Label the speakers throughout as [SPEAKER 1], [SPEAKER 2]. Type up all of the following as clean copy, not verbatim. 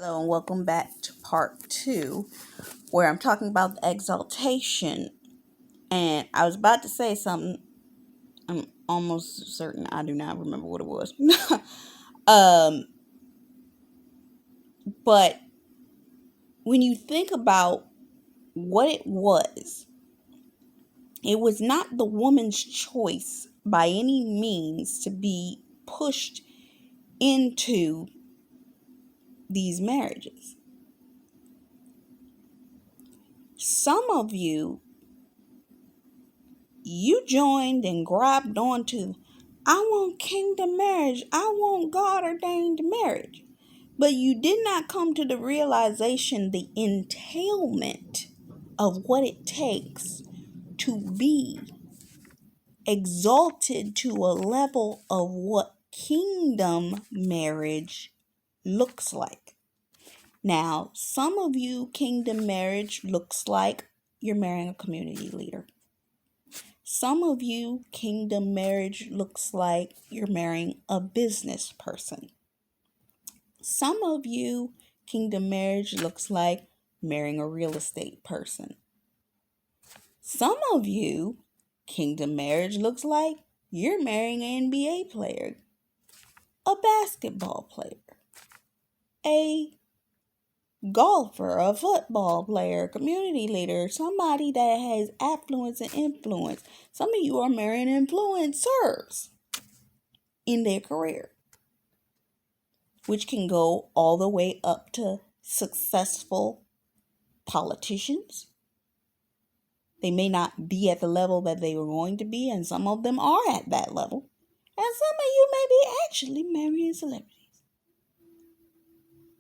[SPEAKER 1] Hello and welcome back to part 2, where I'm talking about the exaltation. And I was about to say something. I'm almost certain I do not remember what it was. um, but when you think about what it was not the woman's choice by any means to be pushed into these marriages. Some of you joined and grabbed onto, I want kingdom marriage, I want God ordained marriage. But you did not come to the realization, the entailment of what it takes to be exalted to a level of what kingdom marriage looks like. Now, some of you, kingdom marriage looks like you're marrying a community leader. Some of you, kingdom marriage looks like you're marrying a business person. Some of you, kingdom marriage looks like marrying a real estate person. Some of you, kingdom marriage looks like you're marrying an NBA player, a basketball player, a golfer, a football player, community leader, somebody that has affluence and influence. Some of you are marrying influencers in their career, which can go all the way up to successful politicians. They may not be at the level that they were going to be, and some of them are at that level. And some of you may be actually marrying celebrities,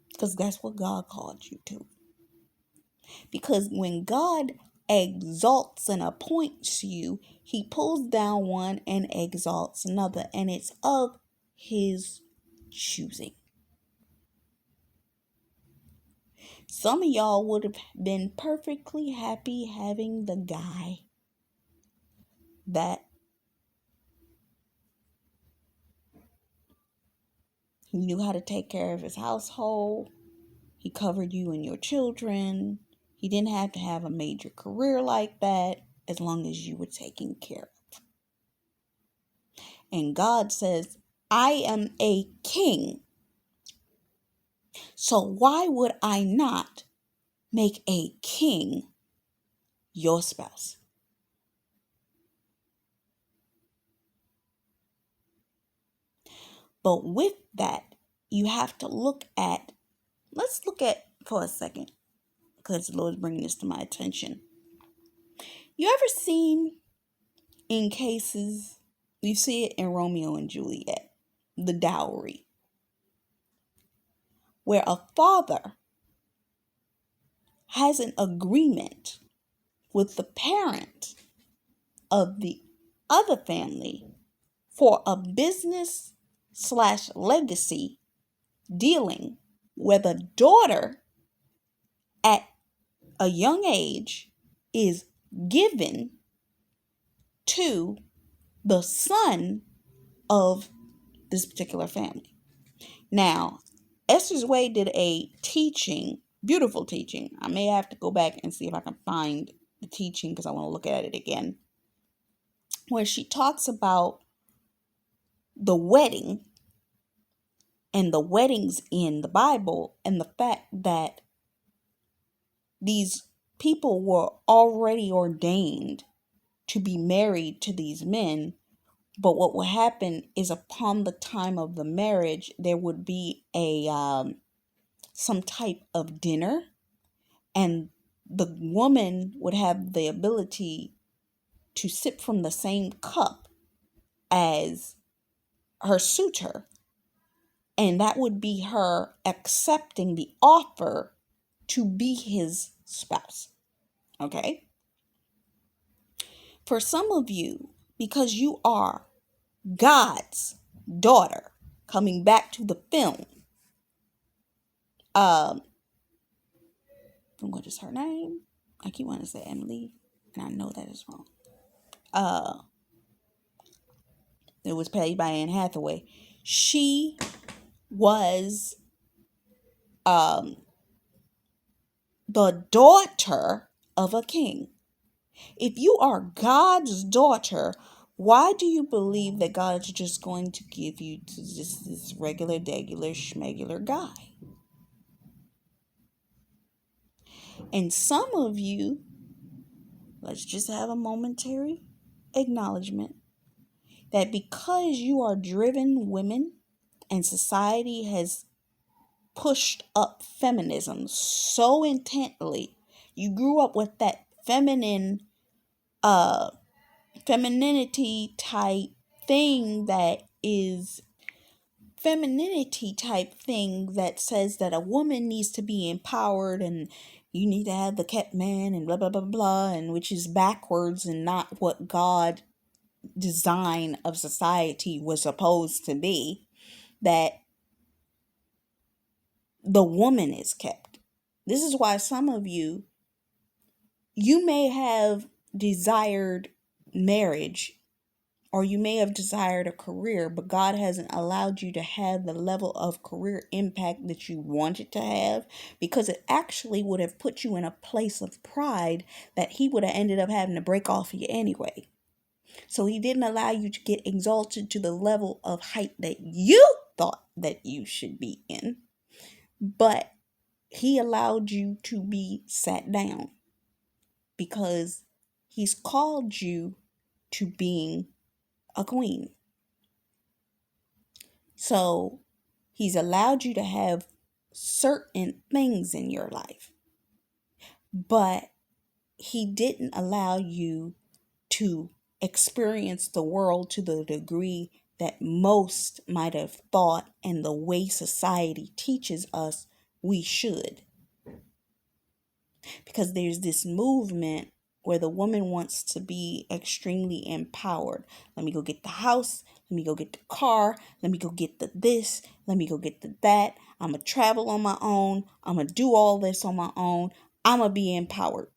[SPEAKER 1] because that's what God called you to. Because when God exalts and appoints you, he pulls down one and exalts another, and it's of his choosing. Some of y'all would have been perfectly happy having the guy that he knew how to take care of his household. He covered you and your children. He didn't have to have a major career like that, as long as you were taken care of. And God says, I am a king. So why would I not make a king your spouse? But with that, you have to let's look at for a second, because the Lord's bringing this to my attention. You ever seen in cases, you see it in Romeo and Juliet, the dowry, where a father has an agreement with the parent of the other family for a business/legacy dealing, where the daughter at a young age is given to the son of this particular family. Now, Esther's Way did a teaching, beautiful teaching. I may have to go back and see if I can find the teaching, because I want to look at it again, where she talks about the wedding and the weddings in the Bible, and the fact that these people were already ordained to be married to these men. But what would happen is, upon the time of the marriage, there would be some type of dinner, and the woman would have the ability to sip from the same cup as her suitor, and that would be her accepting the offer to be his spouse. Okay? For some of you, because you are God's daughter, coming back to the film, what is her name? I keep wanting to say Emily, and I know that is wrong. It was played by Anne Hathaway. She was um, the daughter of a king. If you are God's daughter, why do you believe that God's just going to give you to just this regular, degular, schmegular guy? And some of you, let's just have a momentary acknowledgement that because you are driven women and society has pushed up feminism so intently, you grew up with that femininity type thing that says that a woman needs to be empowered and you need to have the kept man and blah blah blah blah, and which is backwards and not what God design of society was supposed to be, that the woman is kept. This is why some of you may have desired marriage or you may have desired a career, but God hasn't allowed you to have the level of career impact that you wanted to have, because it actually would have put you in a place of pride that he would have ended up having to break off of you anyway. So he didn't allow you to get exalted to the level of height that you thought that you should be in, but he allowed you to be sat down because he's called you to being a queen. So he's allowed you to have certain things in your life, but he didn't allow you to experience the world to the degree that most might have thought and the way society teaches us we should. Because there's this movement where the woman wants to be extremely empowered. Let me go get the house. Let me go get the car. Let me go get the this. Let me go get the that. I'm going to travel on my own. I'm going to do all this on my own. I'm going to be empowered.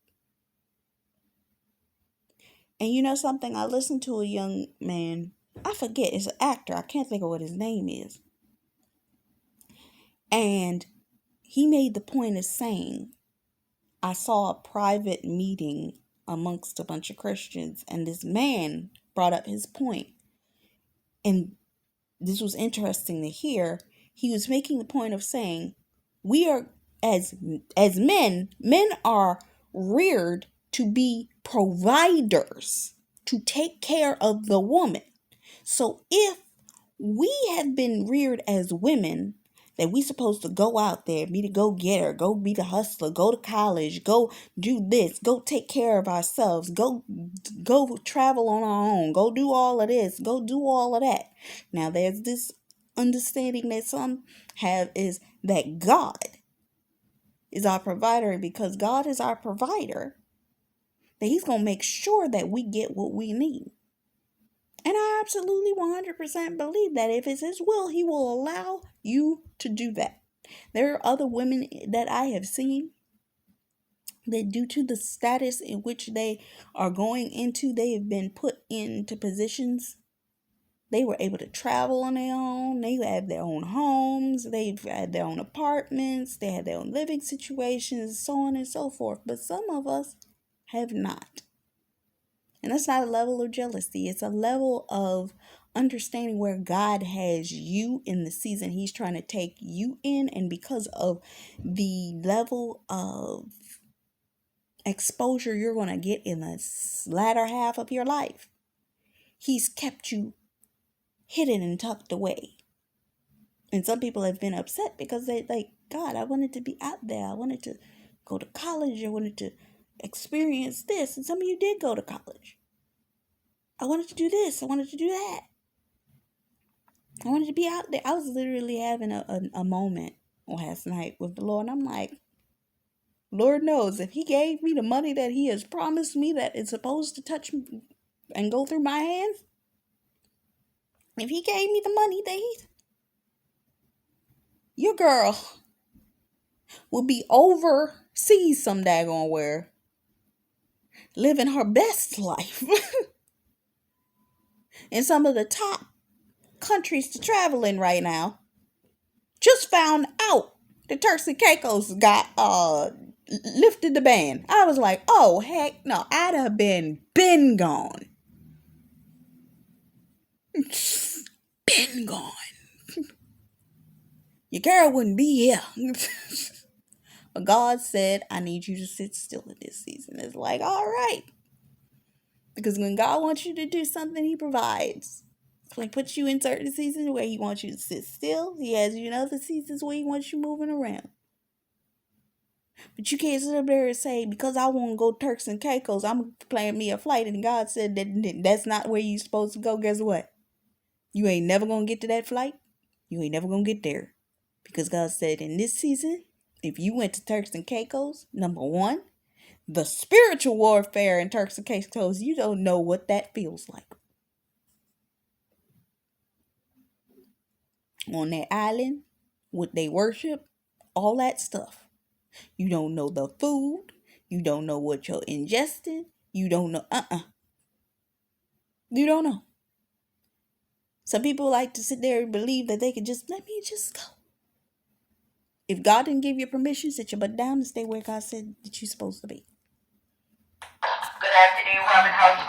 [SPEAKER 1] And you know something? I listened to a young man. I forget. It's an actor. I can't think of what his name is. And he made the point of saying, I saw a private meeting amongst a bunch of Christians, and this man brought up his point. And this was interesting to hear. He was making the point of saying, we are, as men are reared to be providers, to take care of the woman. So if we have been reared as women, that we supposed to go out there, be the go-getter, go be the hustler, go to college, go do this, go take care of ourselves, go travel on our own, go do all of this, go do all of that. Now there's this understanding that some have, is that God is our provider, and because God is our provider, that he's going to make sure that we get what we need. And I absolutely 100% believe that if it's his will, he will allow you to do that. There are other women that I have seen that, due to the status in which they are going into, they have been put into positions. They were able to travel on their own. They have their own homes. They've had their own apartments. They had their own living situations, so on and so forth. But some of us have not. And that's not a level of jealousy. It's a level of understanding where God has you in the season he's trying to take you in. And because of the level of exposure you're going to get in the latter half of your life, he's kept you hidden and tucked away. And some people have been upset because they like, God, I wanted to be out there. I wanted to go to college. I wanted to experience this. And some of you did go to college. I wanted to do this. I wanted to do that. I wanted to be out there. I was literally having a moment last night with the Lord. And I'm like, Lord knows, if he gave me the money that he has promised me that it's supposed to touch me and go through my hands, if he gave me the money that your girl will be overseas some daggone where, living her best life in some of the top countries to travel in right now. Just found out the Turks and Caicos got lifted the ban. I was like, oh heck no, I'd have been gone. Been gone. Your girl wouldn't be here. But God said, I need you to sit still in this season. It's like, all right. Because when God wants you to do something, He provides. So He puts you in certain seasons where He wants you to sit still. He has you in other seasons where He wants you moving around. But you can't sit up there and say, because I want to go Turks and Caicos, I'm planning me a flight. And God said that's not where you're supposed to go. Guess what? You ain't never going to get to that flight. You ain't never going to get there. Because God said in this season, if you went to Turks and Caicos, number one, the spiritual warfare in Turks and Caicos, you don't know what that feels like. On that island, what they worship, all that stuff. You don't know the food. You don't know what you're ingesting. You don't know. You don't know. Some people like to sit there and believe that they could just, let me just go. If God didn't give you permission, sit your butt down and stay where God said that you're supposed to be. Good afternoon, Robin. How